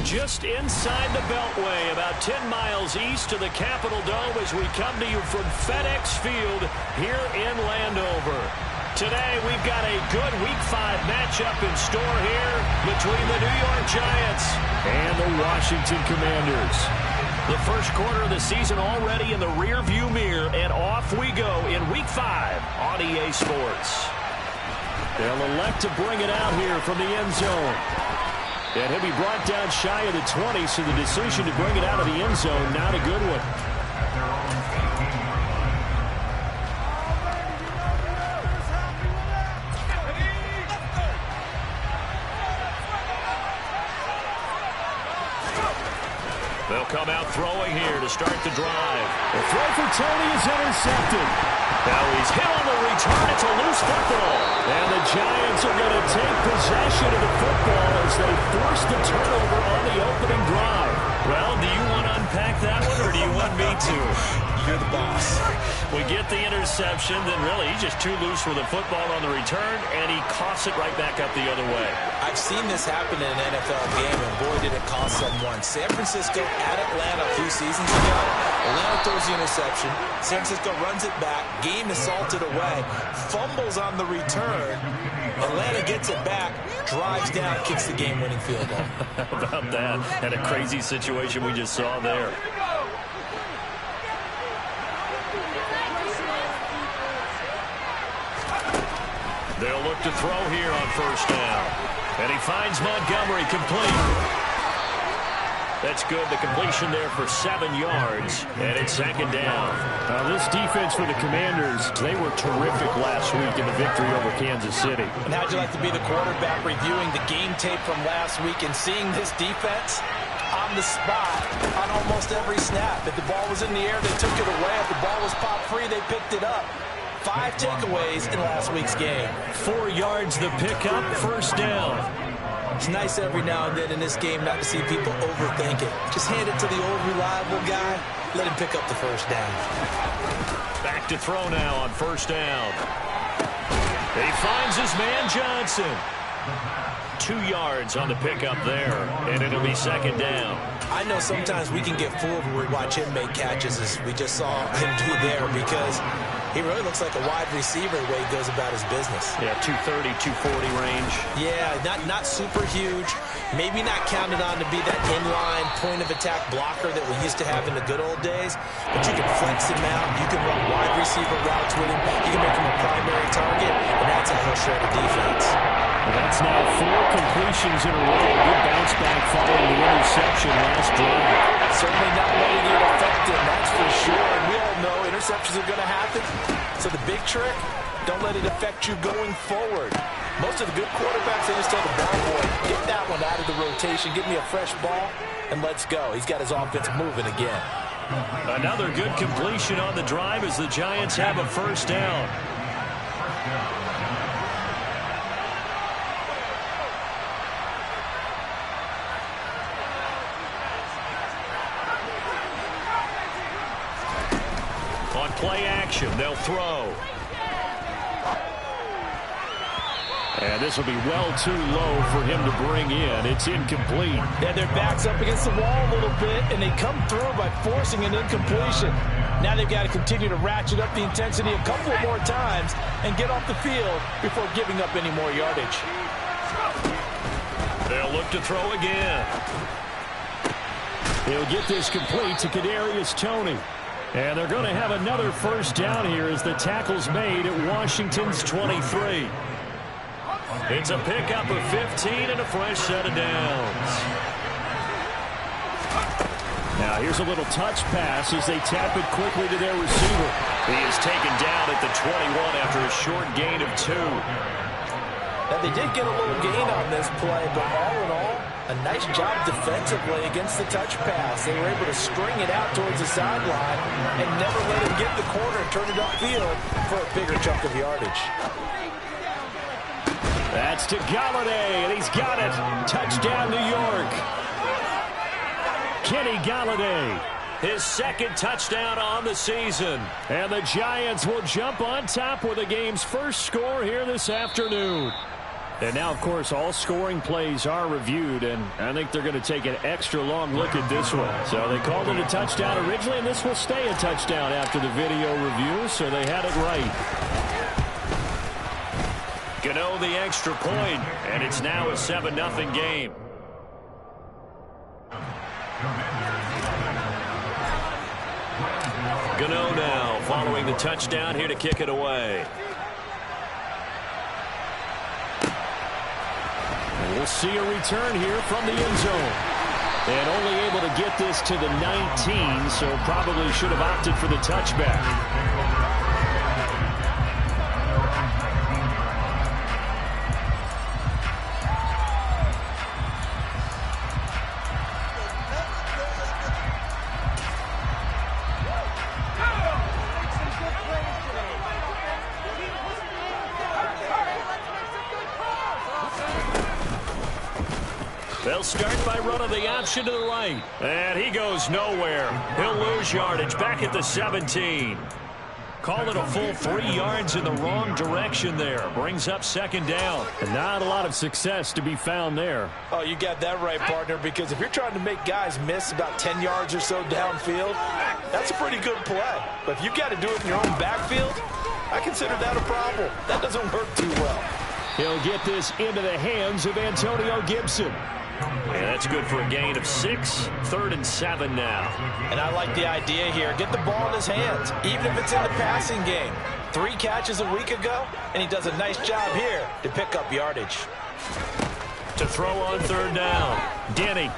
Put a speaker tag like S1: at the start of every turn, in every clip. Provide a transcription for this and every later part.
S1: just inside the Beltway, about 10 miles east of the Capitol Dome as we come to you from FedEx Field here in Landover. Today, we've got a good Week 5 matchup in store here between the New York Giants and the Washington Commanders. The first quarter of the season already in the rearview mirror, and off we go in Week 5 on EA Sports. They'll elect to bring it out here from the end zone. And he'll be brought down shy of the 20, so the decision to bring it out of the end zone, not a good one. They'll come out throwing here to start the drive.
S2: The throw for Tony is intercepted.
S1: Now he's hit on the return. It's a loose football.
S2: And the Giants are going to take possession of the football as they force the turnover on the opening drive.
S1: Well, do you want to unpack that one, or do you want me to?
S3: You're the boss.
S1: We get the interception, then really he's just too loose with the football on the return, and he coughs it right back up the other way.
S3: I've seen this happen in an NFL game, and boy, did it cost someone. San Francisco at Atlanta a few seasons ago. Atlanta throws the interception. San Francisco runs it back. Game is salted away. Fumbles on the return. Atlanta gets it back, drives down, kicks the game-winning field goal.
S1: How about that? And a crazy situation we just saw there. They'll look to throw here on first down. And he finds Montgomery complete. That's good. The completion there for 7 yards. And it's second down.
S2: Now this defense for the Commanders, they were terrific last week in the victory over Kansas City.
S3: And how'd you like to be the quarterback reviewing the game tape from last week and seeing this defense on the spot on almost every snap? If the ball was in the air, they took it away. If the ball was popped free, they picked it up. 5 takeaways in last week's game.
S1: 4 yards the pickup, first down.
S3: It's nice every now and then in this game not to see people overthink it. Just hand it to the old reliable guy. Let him pick up the first down.
S1: Back to throw now on first down. He finds his man Johnson. 2 yards on the pickup there, and it'll be second down.
S3: I know sometimes we can get fooled when we watch him make catches, as we just saw him do there, because he really looks like a wide receiver the way he goes about his business.
S1: Yeah, 230, 240 range.
S3: Yeah, not super huge. Maybe not counted on to be that inline point-of-attack blocker that we used to have in the good old days, but you can flex him out. You can run wide receiver routes with him. You can make him a primary target, and that's how he'll shred a defense.
S2: That's now 4 completions in a row. Good bounce back following the interception last drive.
S3: Certainly not letting it affect him, that's for sure. And we all know interceptions are going to happen. So the big trick, don't let it affect you going forward. Most of the good quarterbacks, they just tell the ball boy, get that one out of the rotation, give me a fresh ball, and let's go. He's got his offense moving again.
S1: Another good completion on the drive as the Giants have a first down. On play action, they'll throw.
S2: And this will be well too low for him to bring in. It's incomplete.
S3: Yeah, their back's up against the wall a little bit, and they come through by forcing an incompletion. Now they've got to continue to ratchet up the intensity a couple more times and get off the field before giving up any more yardage.
S1: They'll look to throw again.
S2: He'll get this complete to Kadarius Toney. And they're going to have another first down here as the tackle's made at Washington's 23.
S1: It's a pickup of 15 and a fresh set of downs.
S2: Now here's a little touch pass as they tap it quickly to their receiver.
S1: He is taken down at the 21 after a short gain of 2.
S3: Now they did get a little gain on this play, but all in all, a nice job defensively against the touch pass. They were able to string it out towards the sideline and never let him get the corner and turn it upfield for a bigger chunk of yardage.
S2: That's to Galladay, and he's got it. Touchdown, New York. Kenny Galladay.
S1: His second touchdown on the season.
S2: And the Giants will jump on top with the game's first score here this afternoon. And now, of course, all scoring plays are reviewed, and I think they're going to take an extra long look at this one. So they called it a touchdown originally, and this will stay a touchdown after the video review, so they had it right.
S1: Gano the extra point, and it's now a 7-0 game. Gano now following the touchdown here to kick it away.
S2: We'll see a return here from the end zone. And only able to get this to the 19, so probably should have opted for the touchback.
S1: They'll start by running the option to the right. And he goes nowhere. He'll lose yardage back at the 17. Call it a full 3 yards in the wrong direction there. Brings up second down.
S2: And not a lot of success to be found there.
S3: Oh, you got that right, partner, because if you're trying to make guys miss about 10 yards or so downfield, that's a pretty good play. But if you got to do it in your own backfield, I consider that a problem. That doesn't work too well.
S2: He'll get this into the hands of Antonio Gibson.
S1: And that's good for a gain of 6. 3rd and 7 now.
S3: And I like the idea here. Get the ball in his hands, even if it's in the passing game. 3 catches a week ago, and he does a nice job here to pick up yardage.
S1: To throw on 3rd down. Denny.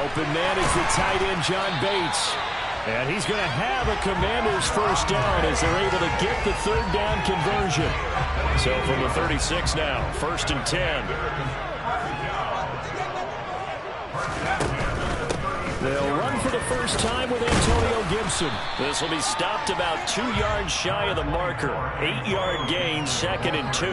S2: Open man is the tight end, John Bates. And he's going to have a Commanders first down as they're able to get the 3rd down conversion.
S1: So from the 36 now, 1st and 10.
S2: They'll run for the first time with Antonio Gibson.
S1: This will be stopped about 2 yards shy of the marker. 8-yard gain, 2nd and 2.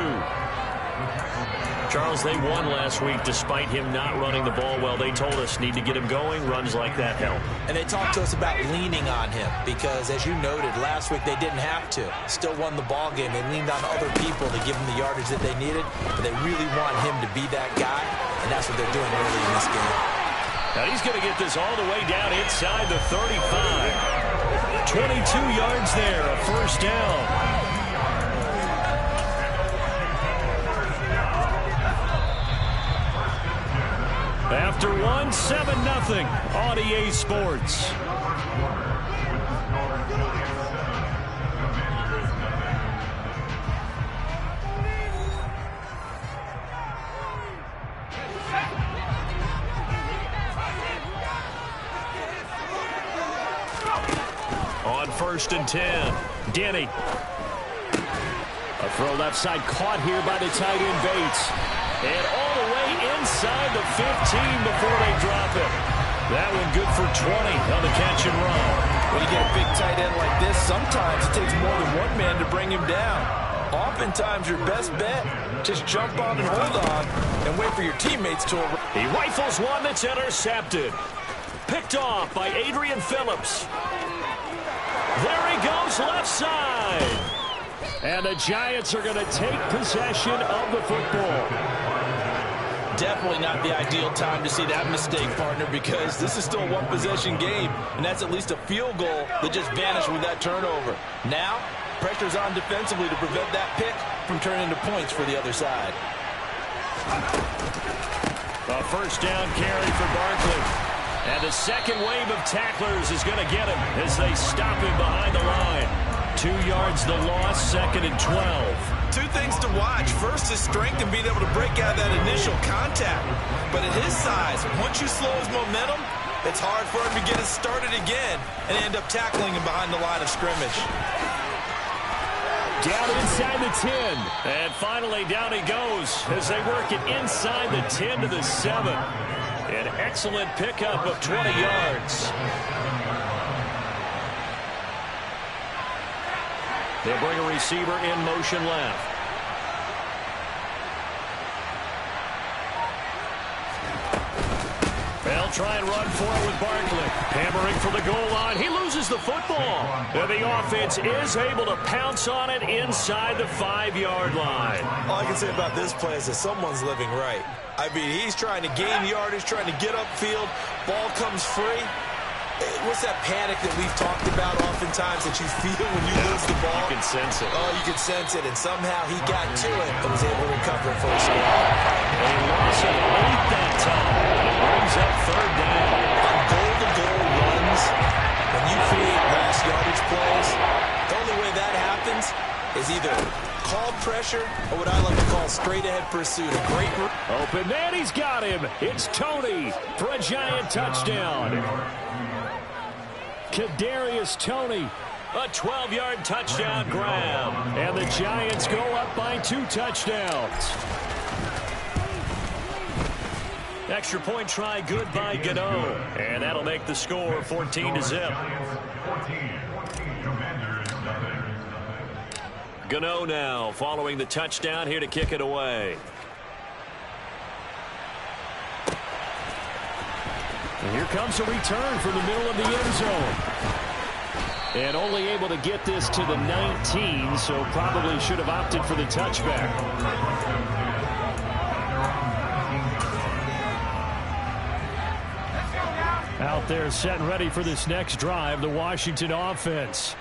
S1: Charles, they won last week despite him not running the ball well. They told us need to get him going. Runs like that help.
S3: And they talked to us about leaning on him because, as you noted, last week they didn't have to. Still won the ball game. They leaned on other people to give them the yardage that they needed. But they really want him to be that guy, and that's what they're doing early in this game.
S1: Now he's going to get this all the way down inside the 35. 22 yards there, a first down. After one, 7-0 on EA Sports. On 1st and 10, Denny. A throw left side caught here by the tight end Bates. And all the way inside the 15 before they drop it. That one good for 20 on the catch and run.
S3: When you get a big tight end like this, sometimes it takes more than one man to bring him down. Oftentimes your best bet, just jump on and hold on and wait for your teammates to arrive.
S1: He rifles one that's intercepted. Picked off by Adrian Phillips. There he goes left side.
S2: And the Giants are going to take possession of the football.
S3: Definitely not the ideal time to see that mistake, partner, because this is still a one-possession game, and that's at least a field goal that just vanished with that turnover. Now, pressure's on defensively to prevent that pick from turning into points for the other side.
S1: A first down carry for Barkley. And the second wave of tacklers is going to get him as they stop him behind the line. 2 yards the loss, 2nd and 12.
S3: 2 things to watch. First, his strength and being able to break out that initial contact. But at his size, once you slow his momentum, it's hard for him to get it started again and end up tackling him behind the line of scrimmage.
S2: Down inside the 10.
S1: And finally, down he goes as they work it inside the 10 to the 7. An excellent pickup of 20 yards. They'll bring a receiver in motion left. They'll try and run for it with Barkley. Hammering for the goal line. He loses the football. And the offense is able to pounce on it inside the 5-yard line.
S3: All I can say about this play is that someone's living right. I mean, he's trying to gain yardage, trying to get upfield. Ball comes free. What's that panic that we've talked about oftentimes that you feel when you lose the ball?
S1: You can sense it.
S3: Oh, you can sense it. And somehow he got to it and was able to recover it for a score.
S1: A loss of 8 that time. It brings up 3rd down.
S3: On goal-to-goal runs, when you create mass yardage plays, the only way that happens is either called pressure or what I like to call straight-ahead pursuit. A great
S1: open man, he's got him. It's Tony for a Giant touchdown. Kadarius Toney, a 12-yard touchdown grab. And the Giants go up by 2 touchdowns. Extra point try good by Gano. And that'll make the score 14-0. Gano now following the touchdown here to kick it away. And here comes a return from the middle of the end zone. And only able to get this to the 19, so probably should have opted for the touchback. Out there set and ready for this next drive, the Washington offense.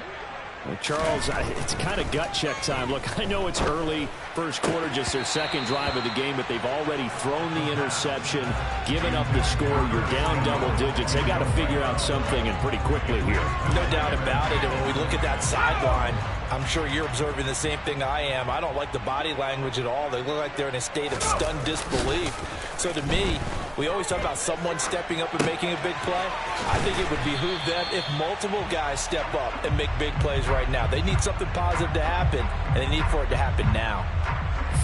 S1: Well, Charles, it's kind of gut check time. Look, I know it's early, first quarter, just their second drive of the game, but they've already thrown the interception, given up the score. You're down double digits. They got to figure out something, and pretty quickly here.
S3: No doubt about it. And when we look at that sideline, I'm sure you're observing the same thing I am. I don't like the body language at all. They look like they're in a state of stunned disbelief. So to me, we always talk about someone stepping up and making a big play. I think it would behoove them if multiple guys step up and make big plays right now. They need something positive to happen, and they need for it to happen now.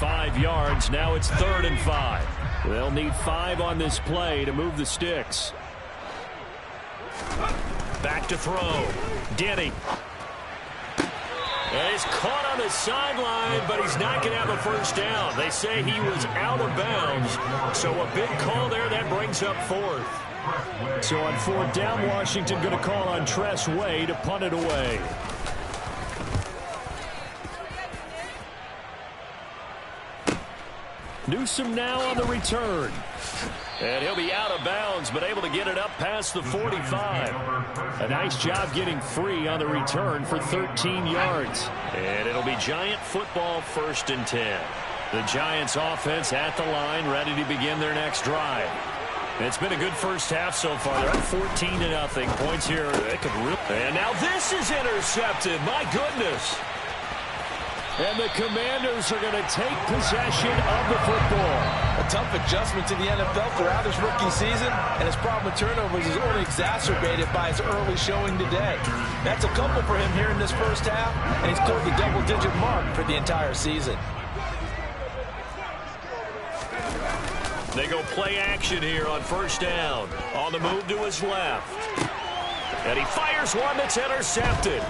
S1: 5 yards. Now it's 3rd and 5. They'll need 5 on this play to move the sticks. Back to throw. Denny. And he's caught on the sideline, but he's not going to have a first down. They say he was out of bounds. So a big call there. That brings up 4th. So on 4th down, Washington going to call on Tress Way to punt it away. Newsome now on the return. And he'll be out of bounds, but able to get it up past the 45. A nice job getting free on the return for 13 yards. And it'll be Giant football, 1st and 10. The Giants offense at the line, ready to begin their next drive. It's been a good first half so far. They're up 14-0. Points here. They could really... And now this is intercepted. My goodness. And the Commanders are going to take possession of the football.
S3: A tough adjustment to the NFL throughout his rookie season, and his problem with turnovers is only exacerbated by his early showing today. That's a couple for him here in this first half, and he's cleared the double-digit mark for the entire season.
S1: They go play action here on 1st down. On the move to his left. And he fires one that's intercepted.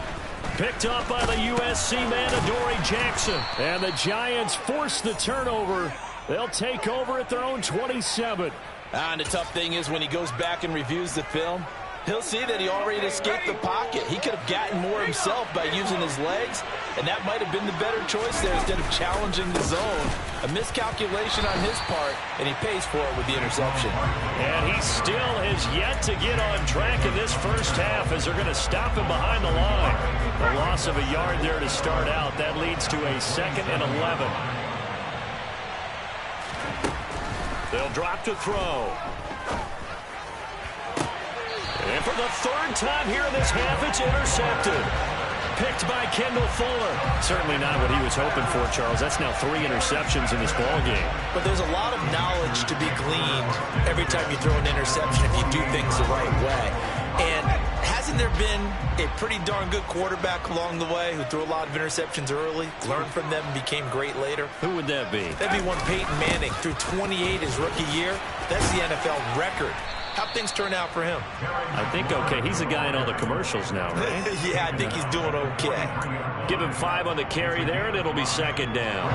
S1: Picked up by the USC man, Adoree Jackson. And the Giants force the turnover. They'll take over at their own 27.
S3: And the tough thing is when he goes back and reviews the film, he'll see that he already escaped the pocket. He could have gotten more himself by using his legs, and that might have been the better choice there instead of challenging the zone. A miscalculation on his part, and he pays for it with the interception.
S1: And he still has yet to get on track in this first half as they're going to stop him behind the line. A loss of a yard there to start out. That leads to a 2nd and 11. They'll drop to throw. And for the 3rd time here in this half, it's intercepted. Picked by Kendall Fuller. Certainly not what he was hoping for, Charles. That's now 3 interceptions in this ball game.
S3: But there's a lot of knowledge to be gleaned every time you throw an interception if you do things the right way. And hasn't there been a pretty darn good quarterback along the way who threw a lot of interceptions early, learned from them, and became great later?
S1: Who would that be?
S3: That'd be one Peyton Manning. Threw 28 his rookie year. That's the NFL record. How'd things turn out for him?
S1: I think okay. He's the guy in all the commercials now, right?
S3: Yeah, I think he's doing okay.
S1: Give him 5 on the carry there, and it'll be 2nd down.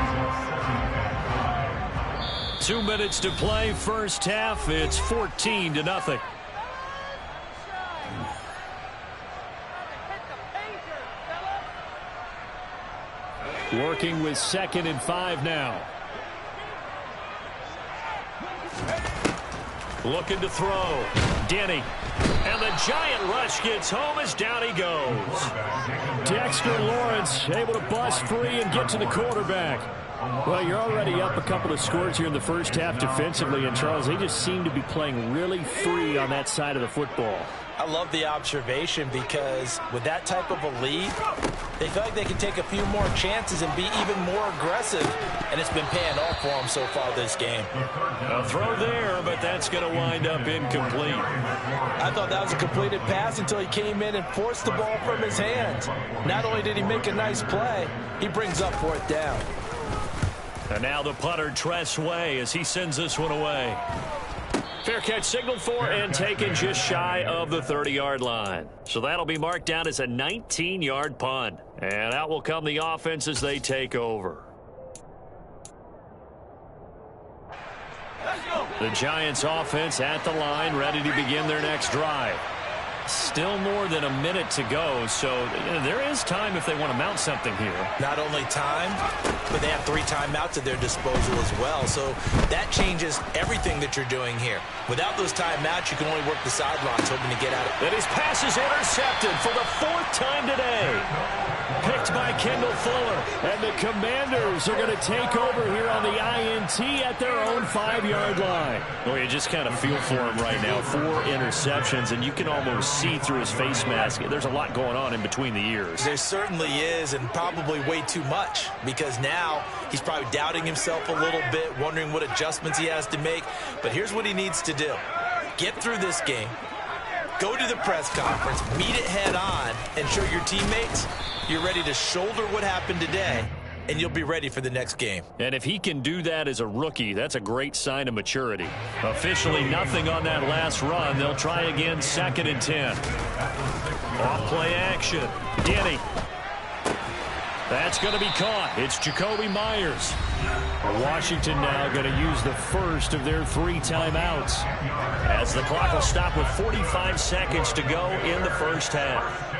S1: 2 minutes to play, first half. It's 14-0.
S2: Working with 2nd and 5 now. Looking to throw. Denny. And the giant rush gets home as down he goes. Dexter Lawrence able to bust free and get to the quarterback. Well, you're already up a couple of scores here in the first half defensively, and Charles, they just seem to be playing really free on that side of the football.
S3: I love the observation because with that type of a lead, they feel like they can take a few more chances and be even more aggressive, and it's been paying off for them so far this game.
S1: A throw there, but that's going to wind up incomplete.
S3: I thought that was a completed pass until he came in and forced the ball from his hands. Not only did he make a nice play, he brings up 4th down.
S1: And now the punter, Tress Way, as he sends this one away. Fair catch signaled for and taken just shy of the 30-yard line. So that'll be marked down as a 19-yard punt. And out will come the offense as they take over. The Giants offense at the line, ready to begin their next drive. Still more than a minute to go, so there is time if they want to mount something here.
S3: Not only time, but they have 3 timeouts at their disposal as well. So that changes everything that you're doing here. Without those timeouts, you can only work the sidelines, hoping to get out of it.
S1: And his pass is intercepted for the 4th time today. Picked by Kendall Fuller. And the Commanders are going to take over here on the INT at their own 5-yard line.
S2: Well, you just kind of feel for him right now. 4 interceptions, and you can almost see through his face mask. There's a lot going on in between the ears.
S3: There certainly is, and probably way too much, because now he's probably doubting himself a little bit, wondering what adjustments he has to make. But here's what he needs to do. Get through this game, go to the press conference, meet it head on, and show your teammates you're ready to shoulder what happened today, and you'll be ready for the next game.
S2: And if he can do that as a rookie, that's a great sign of maturity. Officially nothing on that last run. They'll try again, 2nd and 10.
S1: Off play action. Denny. That's going to be caught. It's Jacoby Myers.
S2: Washington now going to use the first of their 3 timeouts,
S1: as the clock will stop with 45 seconds to go in the first half.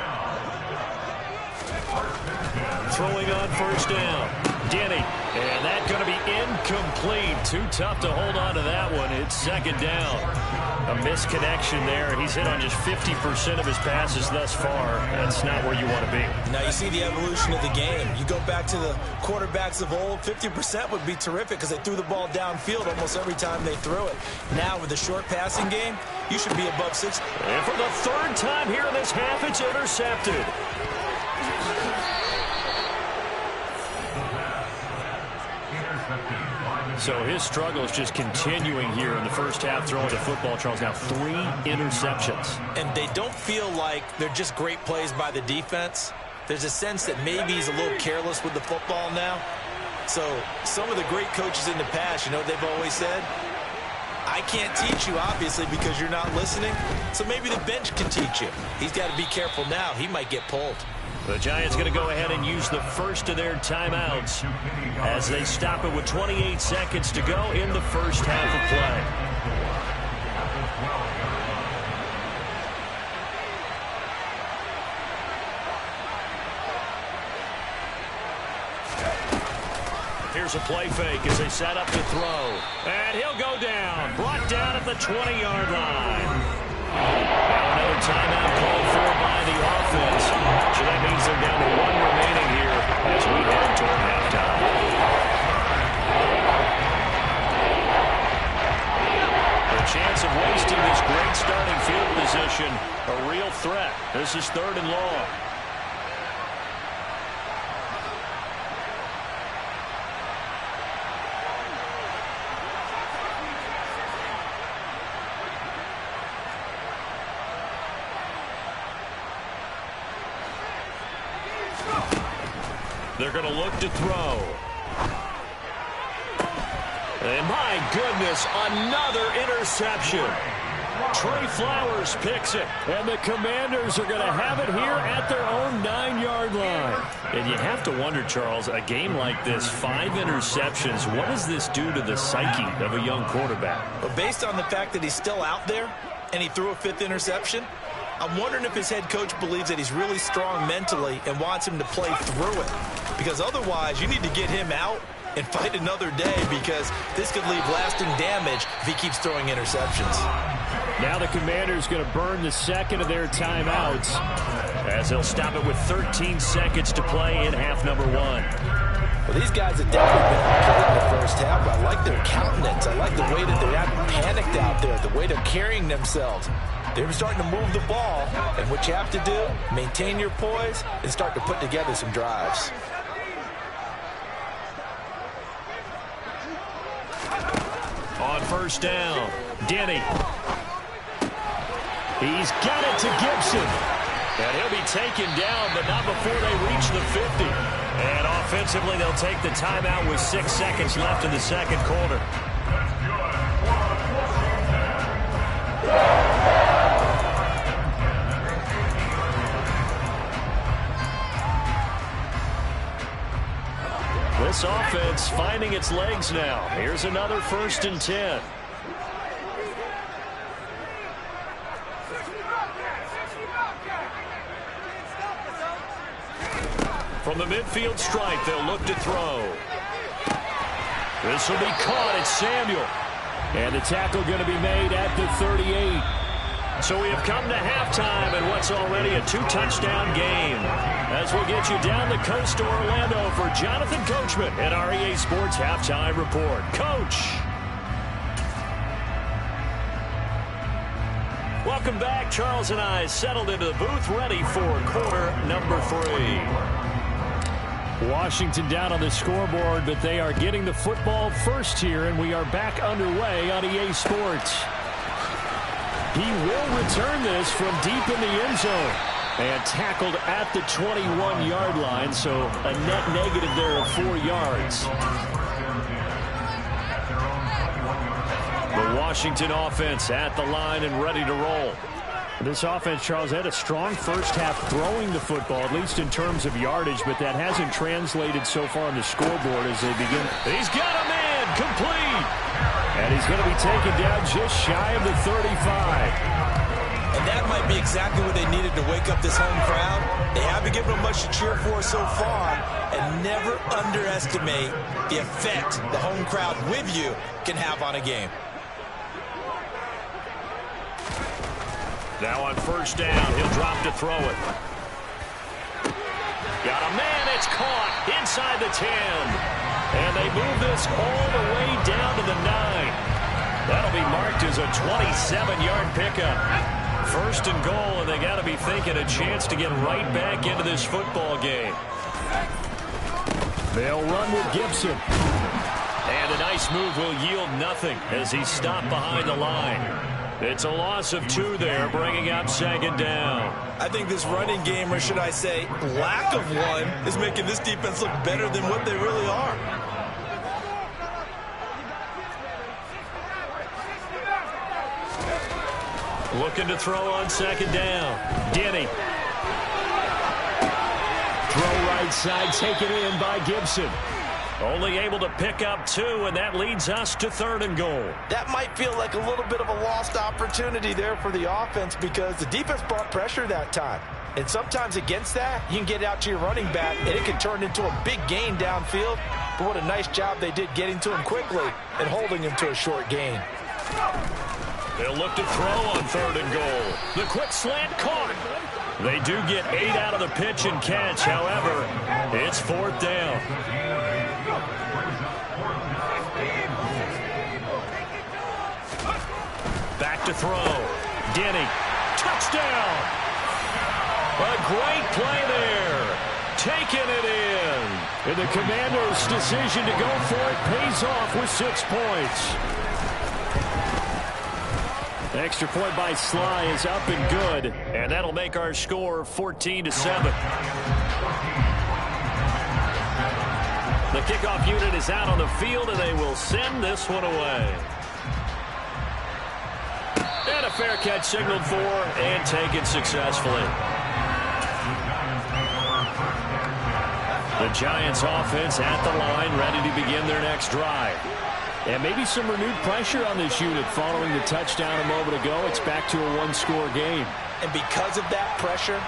S1: Throwing on 1st down. Denny. And that's going to be incomplete. Too tough to hold on to that one. It's 2nd down. A misconnection there. He's hit on just 50% of his passes thus far. That's not where you want to be.
S3: Now you see the evolution of the game. You go back to the quarterbacks of old, 50% would be terrific because they threw the ball downfield almost every time they threw it. Now with the short passing game, you should be above 60.
S1: And for the 3rd time here in this half, it's intercepted.
S2: So his struggle is just continuing here in the first half, throwing the football. Charles, now 3 interceptions.
S3: And they don't feel like they're just great plays by the defense. There's a sense that maybe he's a little careless with the football now. So some of the great coaches in the past, you know what they've always said? I can't teach you, obviously, because you're not listening. So maybe the bench can teach you. He's got to be careful now. He might get pulled.
S1: The Giants going to go ahead and use the first of their timeouts as they stop it with 28 seconds to go in the first half of play. Here's a play fake as they set up to throw. And he'll go down. Brought down at the 20-yard line. Now another timeout called for by the offense. So that means they're down to 1 remaining here as we head toward halftime. The chance of wasting this great starting field position, a real threat. This is 3rd and long. They're going to look to throw. And my goodness, another interception. Trey Flowers picks it.
S2: And the Commanders are going to have it here at their own 9-yard line.
S1: And you have to wonder, Charles, a game like this, 5 interceptions, what does this do to the psyche of a young quarterback?
S3: But based on the fact that he's still out there and he threw a 5th interception, I'm wondering if his head coach believes that he's really strong mentally and wants him to play through it. Because otherwise, you need to get him out and fight another day, because this could leave lasting damage if he keeps throwing interceptions.
S2: Now the Commanders going to burn the second of their timeouts, as they'll stop it with 13 seconds to play in half number 1.
S3: Well, these guys have definitely been killing the first half. I like their countenance. I like the way that they're not panicked out there, the way they're carrying themselves. They're starting to move the ball, and what you have to do, maintain your poise and start to put together some drives.
S1: On first down, Denny. He's got it to Gibson. And he'll be taken down, but not before they reach the 50. And offensively, they'll take the timeout with 6 seconds left in the second quarter. This offense finding its legs now. Here's another 1st and 10. From the midfield stripe, they'll look to throw. This will be caught. It's Samuel. And the tackle going to be made at the 38. So we have come to halftime in what's already a 2-touchdown game. As we'll get you down the coast to Orlando for Jonathan Coachman at our EA Sports Halftime Report. Coach. Welcome back. Charles and I settled into the booth, ready for quarter number 3.
S2: Washington down on the scoreboard, but they are getting the football first here, and we are back underway on EA Sports. He will return this from deep in the end zone and tackled at the 21-yard line, so a net negative there of 4 yards. The Washington offense at the line and ready to roll. This offense, Charles, had a strong first half throwing the football, at least in terms of yardage, but that hasn't translated so far on the scoreboard as they begin.
S1: He's got a man, complete.
S2: And he's going to be taken down just shy of the 35.
S3: And that might be exactly what they needed to wake up this home crowd. They haven't given them much to cheer for so far, and never underestimate the effect the home crowd with you can have on a game.
S1: Now on first down, he'll drop to throw it. Got a man, it's caught inside the 10. And they move this all the way down to the 9. That'll be marked as a 27-yard pickup. 1st and goal, and they got to be thinking a chance to get right back into this football game.
S2: They'll run with Gibson.
S1: And a nice move will yield nothing as he's stopped behind the line. It's a loss of 2 there, bringing up 2nd down.
S3: I think this running game, or should I say lack of one, is making this defense look better than what they really are.
S1: Looking to throw on 2nd down. Denny.
S2: Throw right side, taken in by Gibson.
S1: Only able to pick up 2, and that leads us to 3rd and goal.
S3: That might feel like a little bit of a lost opportunity there for the offense, because the defense brought pressure that time. And sometimes against that, you can get out to your running back, and it can turn into a big gain downfield. But what a nice job they did getting to him quickly and holding him to a short gain.
S1: They'll look to throw on 3rd and goal. The quick slant caught. They do get 8 out of the pitch and catch. However, it's 4th down. Back to throw. Denny. Touchdown. A great play there. Taking it in.
S2: And the Commanders' decision to go for it pays off with 6 points. The extra point by Sly is up and good.
S1: And that'll make our score 14-7. The kickoff unit is out on the field, and they will send this one away. And a fair catch signaled for and taken successfully.
S2: The Giants offense at the line, ready to begin their next drive. And maybe some renewed pressure on this unit following the touchdown a moment ago. It's back to a one-score game.
S3: And because of that pressure,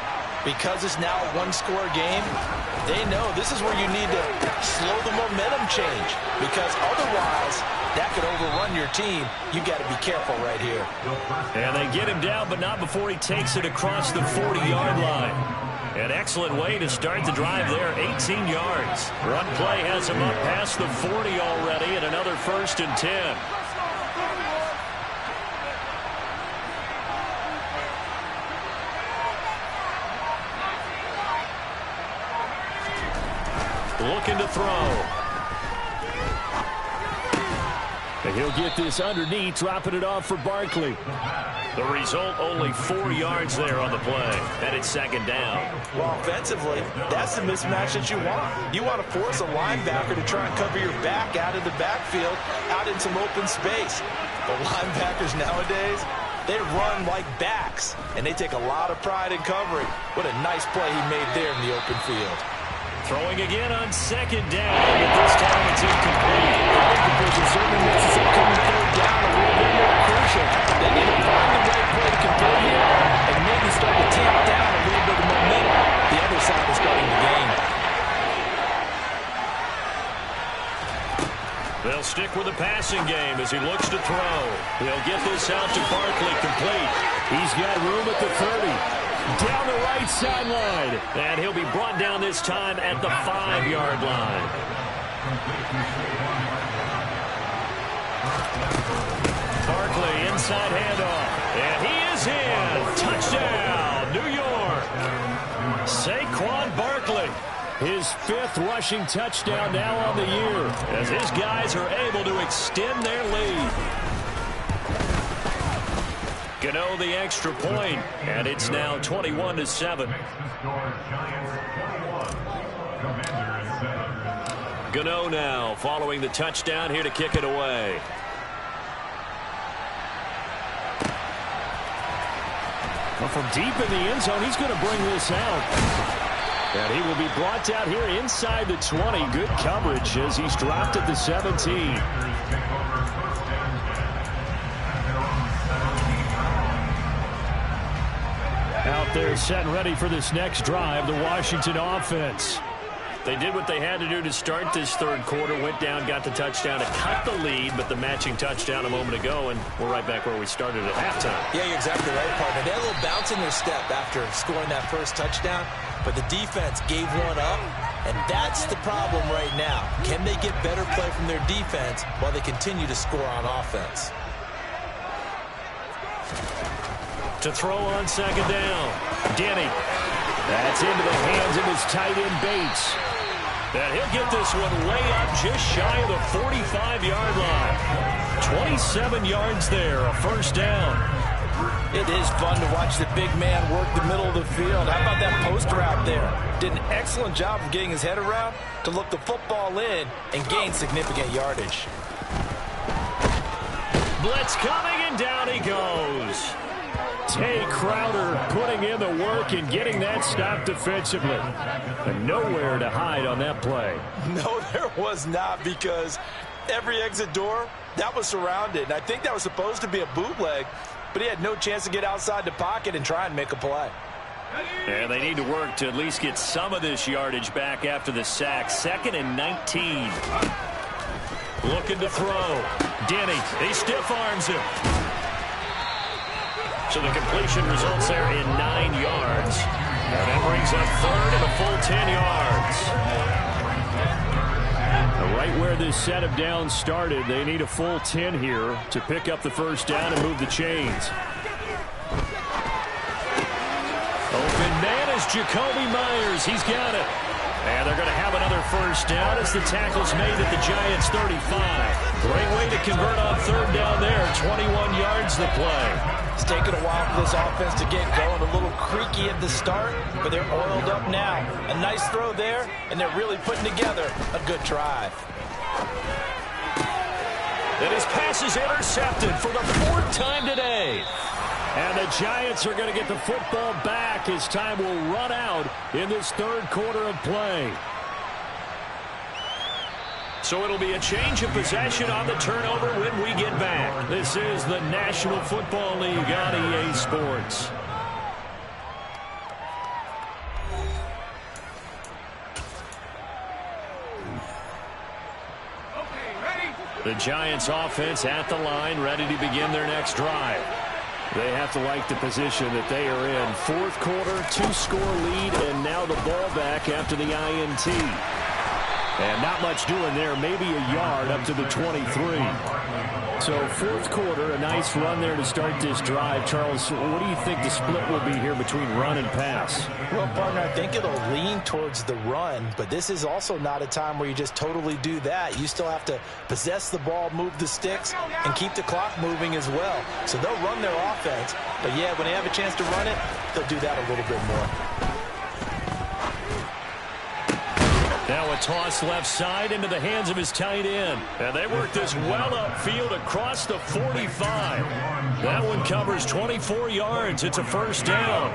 S3: because it's now a one-score game, they know this is where you need to slow the momentum change, because otherwise that could overrun your team. You got to be careful right here.
S2: And they get him down, but not before he takes it across the 40-yard line. An excellent way to start the drive there, 18 yards. Run play has him up past the 40 already, and another 1st and 10. Looking to throw. And he'll get this underneath, dropping it off for Barkley. The result, only 4 yards there on the play. And it's 2nd down.
S3: Well, offensively, that's the mismatch that you want. You want to force a linebacker to try and cover your back out of the backfield, out in some open space. The linebackers nowadays, they run like backs, and they take a lot of pride in covering. What a nice play he made there in the open field.
S2: Throwing again on 2nd down, but this time it's incomplete.
S3: Incompletion certainly makes this upcoming 3rd down a little bit more crucial. They need to find the right play to convert here and maybe start to tamp down a little bit of momentum. The other side is starting the game.
S2: They'll stick with the passing game as he looks to throw. They'll get this out to Barkley, complete. He's got room at the 30. Down the right sideline. And he'll be brought down this time at the 5-yard line. Barkley, inside handoff. And he is in. Touchdown, New York. Saquon Barkley. His 5th rushing touchdown now on the year, as his guys are able to extend their lead. Gano the extra point, and it's now 21-7. Gano now following the touchdown here to kick it away. Well, from deep in the end zone, he's going to bring this out. And he will be brought down here inside the 20. Good coverage as he's dropped at the 17. Out there set and ready for this next drive, the Washington offense. They did what they had to do to start this 3rd quarter, went down, got the touchdown to cut the lead, but the matching touchdown a moment ago, and we're right back where we started at halftime.
S3: Yeah, you're exactly right, partner. They had a little bounce in their step after scoring that first touchdown, but the defense gave one up, and that's the problem right now. Can they get better play from their defense while they continue to score on offense?
S2: To throw on 2nd down. Denny. That's into the hands of his tight end Bates. And he'll get this one way up just shy of the 45-yard line. 27 yards there, a 1st down.
S3: It is fun to watch the big man work the middle of the field. How about that post route there? Did an excellent job of getting his head around to look the football in and gain significant yardage.
S2: Blitz coming, and down he goes. Tay Crowder putting in the work and getting that stop defensively. And nowhere to hide on that play.
S3: No, there was not, because every exit door, that was surrounded. And I think that was supposed to be a bootleg, but he had no chance to get outside the pocket and try and make a play.
S2: And they need to work to at least get some of this yardage back after the sack. 2nd and 19. Looking to throw. Denny, he stiff arms him. So the completion results there in 9 yards. And that brings up 3rd and a full 10 yards. Right where this set of downs started, they need a full 10 here to pick up the 1st down and move the chains. Open man is Jacoby Myers. He's got it. And they're going to have another 1st down as the tackle's made at the Giants' 35. Great way to convert on 3rd down there. 21 yards the play.
S3: It's taken a while for this offense to get going. A little creaky at the start, but they're oiled up now. A nice throw there, and they're really putting together a good drive.
S2: And his pass is intercepted for the 4th time today. And the Giants are going to get the football back as time will run out in this 3rd quarter of play.
S1: So it'll be a change of possession on the turnover when we get back. This is the National Football League on EA Sports. The Giants offense at the line, ready to begin their next drive. They have to like the position that they are in. Fourth quarter, 2-score lead, and now the ball back after the INT. And not much doing there, maybe a yard up to the 23. So fourth quarter, a nice run there to start this drive. Charles, what do you think the split will be here between run and pass?
S3: Well, partner, I think it'll lean towards the run, but this is also not a time where you just totally do that. You still have to possess the ball, move the sticks, and keep the clock moving as well. So they'll run their offense, but yeah, when they have a chance to run it, they'll do that a little bit more.
S1: Now a toss left side into the hands of his tight end. And they work this well upfield across the 45. That one covers 24 yards. It's a first down.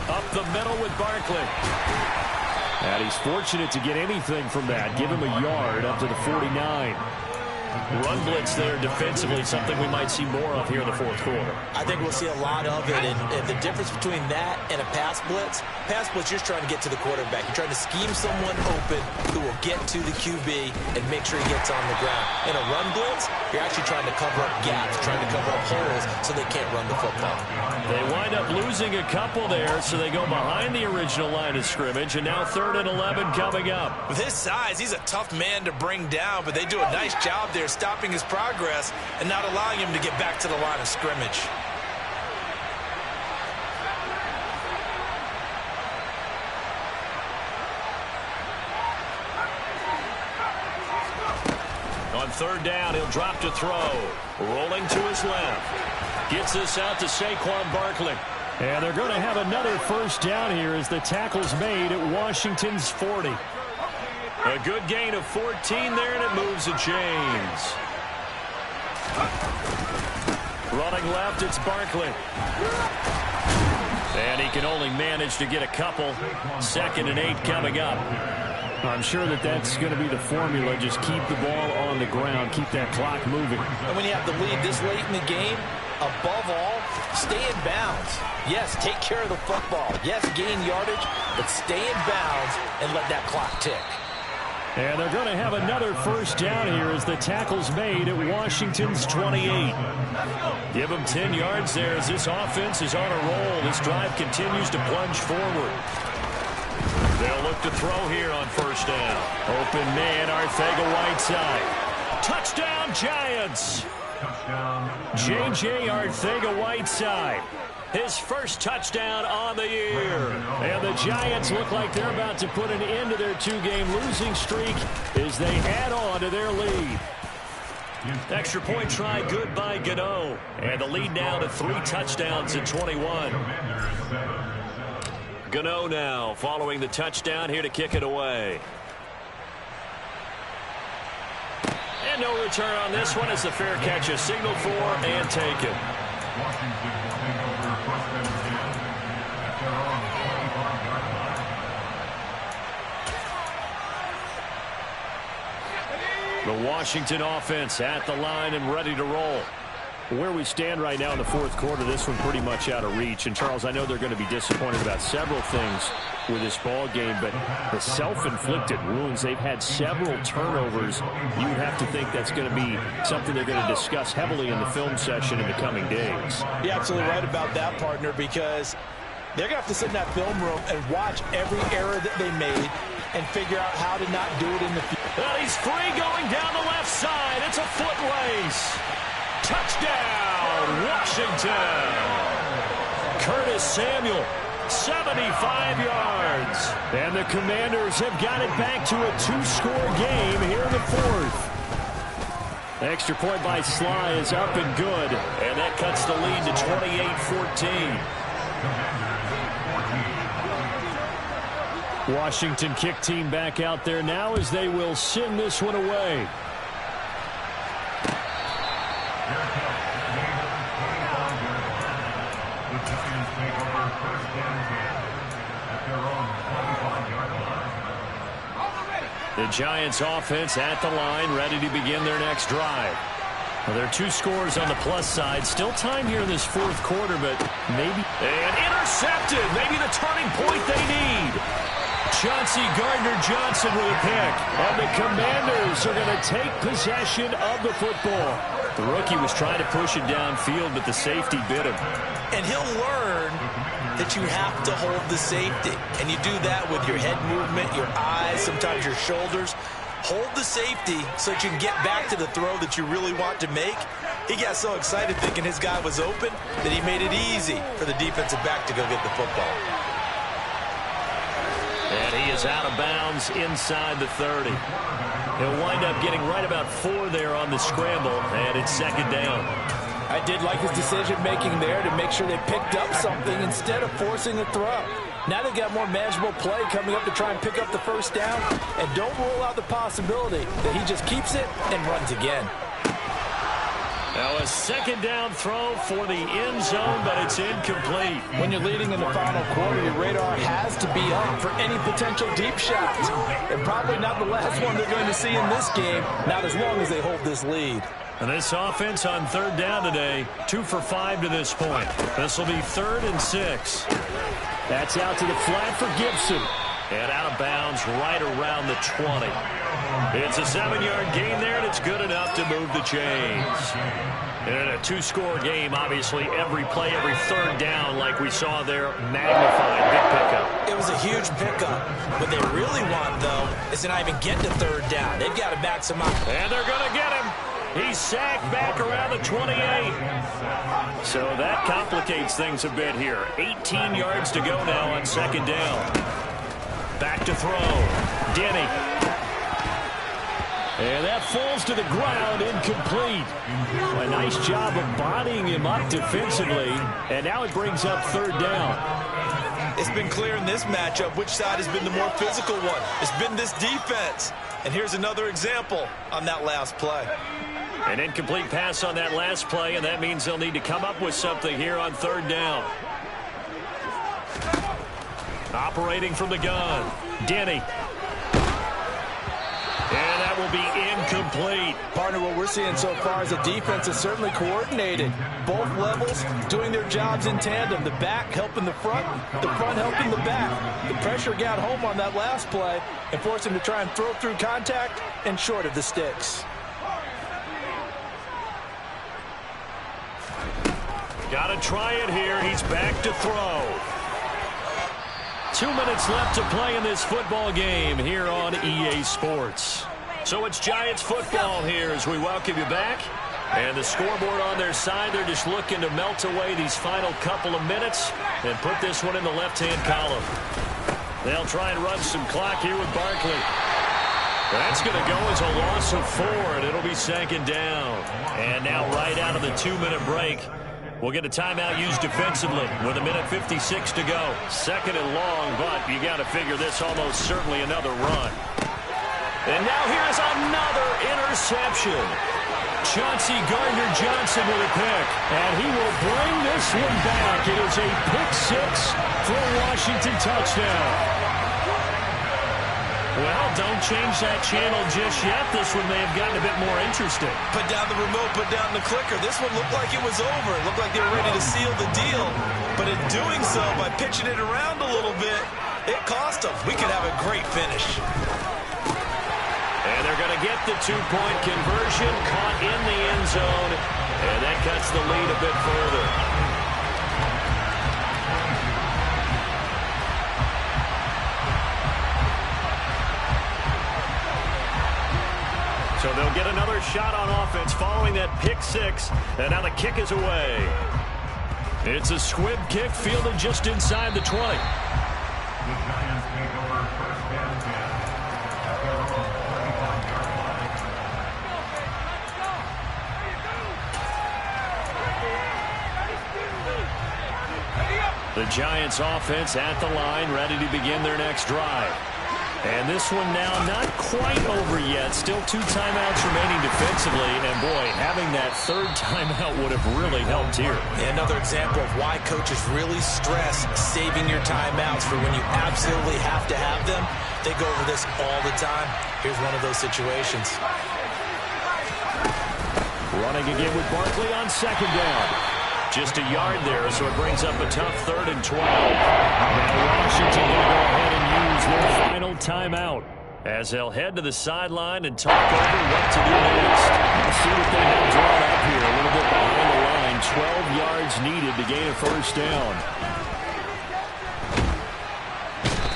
S1: Up the middle with Barkley. And he's fortunate to get anything from that. Give him a yard up to the 49. Run blitz there defensively, something we might see more of here in the fourth quarter.
S3: I think we'll see a lot of it, and the difference between that and a pass blitz, you're trying to get to the quarterback. You're trying to scheme someone open who will get to the QB and make sure he gets on the ground. In a run blitz, you're actually trying to cover up gaps, trying to cover up holes so they can't run the football.
S1: They wind up losing a couple there, so they go behind the original line of scrimmage, and now 3rd and 11 coming up.
S3: With his size, he's a tough man to bring down, but they do a nice job there stopping his progress and not allowing him to get back to the line of scrimmage.
S1: On 3rd down, he'll drop to throw. Rolling to his left. Gets this out to Saquon Barkley. And they're going to have another first down here as the tackle's made at Washington's 40. A good gain of 14 there, and it moves the chains. Running left, it's Barkley. And he can only manage to get a couple. 2nd and 8 coming up. I'm sure that's going to be the formula. Just keep the ball on the ground. Keep that clock moving.
S3: And when you have the lead this late in the game, above all, stay in bounds. Yes, take care of the football. Yes, gain yardage, but stay in bounds and let that clock tick.
S1: And they're going to have another first down here as the tackle's made at Washington's 28. Give them 10 yards there as this offense is on a roll. This drive continues to plunge forward. They'll look to throw here on first down. Open man, Arcega-Whiteside. Touchdown, Giants! J.J. Arcega-Whiteside. His first touchdown on the year. And the Giants look like they're about to put an end to their 2-game losing streak as they add on to their lead. Extra point try good by Gano. And the lead now to 3 touchdowns in 21. Gano now following the touchdown here to kick it away. And no return on this one as the fair catch is signaled for and taken. The Washington offense at the line and ready to roll. Where we stand right now in the fourth quarter, this one pretty much out of reach. And, Charles, I know they're going to be disappointed about several things with this ball game, but the self-inflicted wounds, they've had several turnovers. You have to think that's going to be something they're going to discuss heavily in the film session in the coming days.
S3: You're absolutely right about that, partner, because they're going to have to sit in that film room and watch every error that they made and figure out how to not do it in the future.
S1: Well, he's free going down the left side. It's a foot race. Touchdown, Washington. Curtis Samuel, 75 yards. And the Commanders have got it back to a 2-score game here in the fourth. Extra point by Sly is up and good. And that cuts the lead to 28-14. Washington kick team back out there now as they will send this one away.
S2: The Giants offense at the line, ready to begin their next drive. Well, there are 2 scores on the plus side. Still time here in this fourth quarter, but maybe...
S1: And intercepted. Maybe the turning point they need. Chauncey Gardner-Johnson with a pick. And the Commanders are going to take possession of the football.
S2: The rookie was trying to push it downfield, but the safety bit him.
S3: And he'll learn that you have to hold the safety. And you do that with your head movement, your eyes, sometimes your shoulders. Hold the safety so that you can get back to the throw that you really want to make. He got so excited thinking his guy was open that he made it easy for the defensive back to go get the football.
S2: And he is out of bounds inside the 30. He'll wind up getting right about 4 there on the scramble, and it's second down.
S4: I did like his decision-making there to make sure they picked up something instead of forcing a throw. Now they've got more manageable play coming up to try and pick up the first down, and don't rule out the possibility that he just keeps it and runs again.
S1: Now a second down throw for the end zone, but it's incomplete.
S4: When you're leading in the final quarter, your radar has to be up for any potential deep shots. And probably not the last one they're going to see in this game, not as long as they hold this lead.
S1: And this offense on third down today, 2 for 5 to this point. This will be 3rd and 6.
S2: That's out to the flat for Gibson.
S1: And out of bounds right around the 20. It's a 7-yard gain there, and it's good enough to move the chains. And in a 2-score game, obviously, every play, every third down, like we saw there, magnified. Big pickup.
S3: It was a huge pickup. What they really want, though, is to not even get to third down. They've got to maximize.
S1: And they're going to get him. He's sacked back around the 28. So that complicates things a bit here. 18 yards to go now on second down. Back to throw. Denny. And that falls to the ground, incomplete. A nice job of bodying him up defensively. And now it brings up third down.
S3: It's been clear in this matchup which side has been the more physical one. It's been this defense. And here's another example on that last play.
S1: An incomplete pass on that last play, and that means they'll need to come up with something here on third down. Operating from the gun, Denny. And that will be incomplete.
S4: Partner, what we're seeing so far is the defense is certainly coordinated. Both levels doing their jobs in tandem. The back helping the front helping the back. The pressure got home on that last play and forced him to try and throw through contact and short of the sticks.
S1: Got to try it here. He's back to throw. 2 minutes left to play in this football game here on EA Sports. So it's Giants football here as we welcome you back. And the scoreboard on their side, they're just looking to melt away these final couple of minutes and put this one in the left-hand column. They'll try and run some clock here with Barkley. That's going to go as a loss of 4, and it'll be second down. And now right out of the 2-minute break, we'll get a timeout used defensively with 1:56 to go. Second and long, but you got to figure this almost certainly another run. And now here's another interception. Chauncey Gardner-Johnson with a pick. And he will bring this one back. It is a pick 6 for a Washington touchdown. Well, don't change that channel just yet. This one may have gotten a bit more interesting.
S3: Put down the remote, put down the clicker. This one looked like it was over. It looked like they were ready to seal the deal. But in doing so, by pitching it around a little bit, it cost them. We could have a great finish.
S1: And they're going to get the 2-point conversion, caught in the end zone. And that cuts the lead a bit further. So they'll get another shot on offense following that pick 6. And now the kick is away. It's a squib kick fielded just inside the 20. The Giants offense at the line, ready to begin their next drive.
S2: And this one now not quite over yet. Still 2 timeouts remaining defensively. And, boy, having that third timeout would have really helped here.
S3: Another example of why coaches really stress saving your timeouts for when you absolutely have to have them. They go over this all the time. Here's one of those situations.
S2: Running again with Barkley on second down. Just a yard there, so it brings up a tough 3rd and 12. Now Washington going to go ahead and use their final timeout as they'll head to the sideline and talk over what to do next. Let's see what they have drawn up here. A little bit behind the line. 12 yards needed to gain a first down.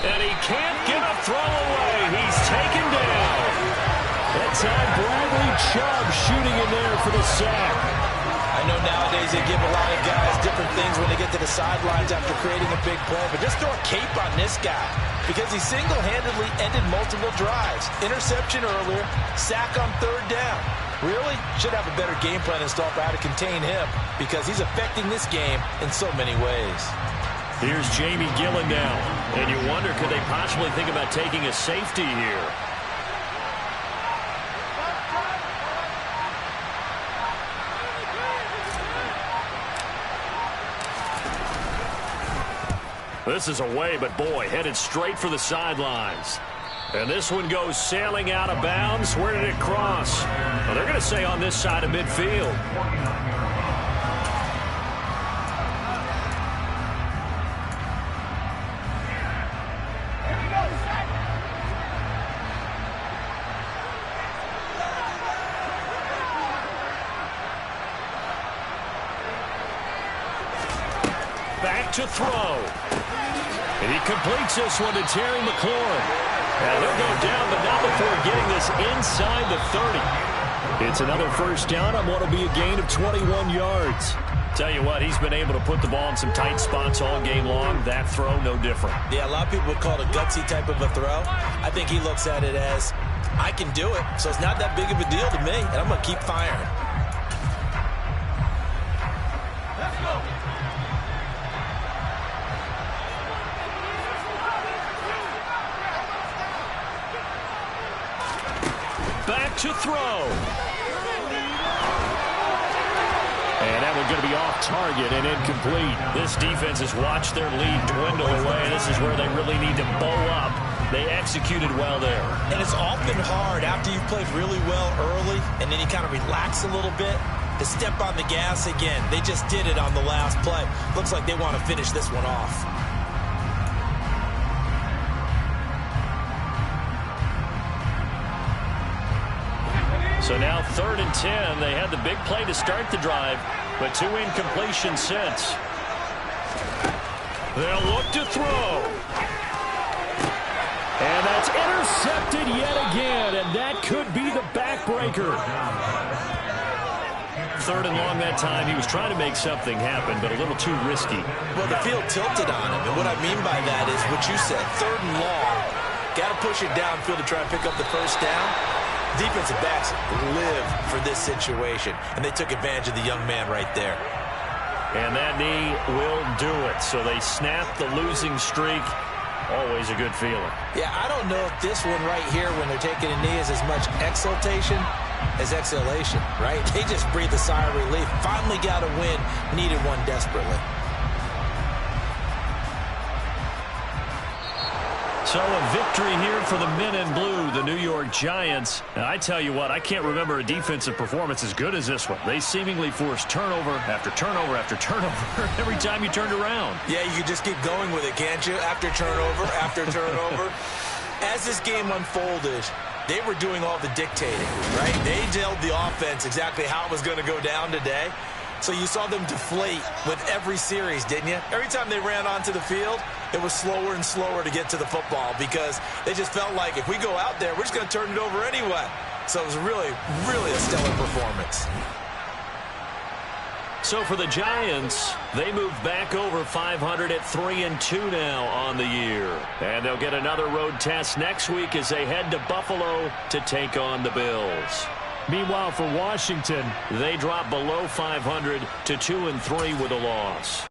S1: And he can't get a throw away. He's taken down.
S2: That time Bradley Chubb shooting in there for the sack.
S3: I know nowadays they give a lot of guys different things when they get to the sidelines after creating a big play, but just throw a cape on this guy because he single-handedly ended multiple drives. Interception earlier, sack on 3rd down. Really? Should have a better game plan installed for how to contain him because he's affecting this game in so many ways.
S2: Here's Jamie Gillen now, and you wonder, could they possibly think about taking a safety here? This is away, but boy, headed straight for the sidelines. And this one goes sailing out of bounds. Where did it cross? Well, they're going to say on this side of midfield. Back to throw. And he completes this one to Terry McLaurin. Now they'll go down, but not before getting this inside the 30. It's another first down on what will be a gain of 21 yards. Tell you what, he's been able to put the ball in some tight spots all game long. That throw, no different.
S3: Yeah, a lot of people would call it a gutsy type of a throw. I think he looks at it as, I can do it, so it's not that big of a deal to me, and I'm going to keep firing.
S2: Back to throw. And that one's going to be off target and incomplete. This defense has watched their lead dwindle away. This is where they really need to bow up. They executed well there.
S3: And it's often hard after you've played really well early and then you kind of relax a little bit to step on the gas again. They just did it on the last play. Looks like they want to finish this one off.
S2: So now 3rd and 10. They had the big play to start the drive, but 2 incompletions since. They'll look to throw. And that's intercepted yet again, and that could be the backbreaker. 3rd and long that time. He was trying to make something happen, but a little too risky.
S3: Well, the field tilted on him, and what I mean by that is what you said, 3rd and long. Got to push it downfield to try and pick up the first down. Defensive backs live for this situation, and they took advantage of the young man right there.
S2: And that knee will do it. So they snap the losing streak. Always a good feeling.
S3: Yeah, I don't know if this one right here, when they're taking a knee, is as much exultation as exhalation, right? They just breathed a sigh of relief. Finally got a win, needed one desperately.
S2: So a victory here for the men in blue, the New York Giants. And I tell you what, I can't remember a defensive performance as good as this one. They seemingly forced turnover after turnover after turnover every time you turned around.
S3: Yeah, you can just keep going with it, can't you? After turnover. As this game unfolded, they were doing all the dictating, right? They told the offense exactly how it was going to go down today. So you saw them deflate with every series, didn't you? Every time they ran onto the field, it was slower and slower to get to the football because they just felt like if we go out there, we're just going to turn it over anyway. So it was really, really a stellar performance.
S2: So for the Giants, they move back over 500 at 3-2 now on the year. And they'll get another road test next week as they head to Buffalo to take on the Bills. Meanwhile, for Washington, they drop below 500 to 2-3 with a loss.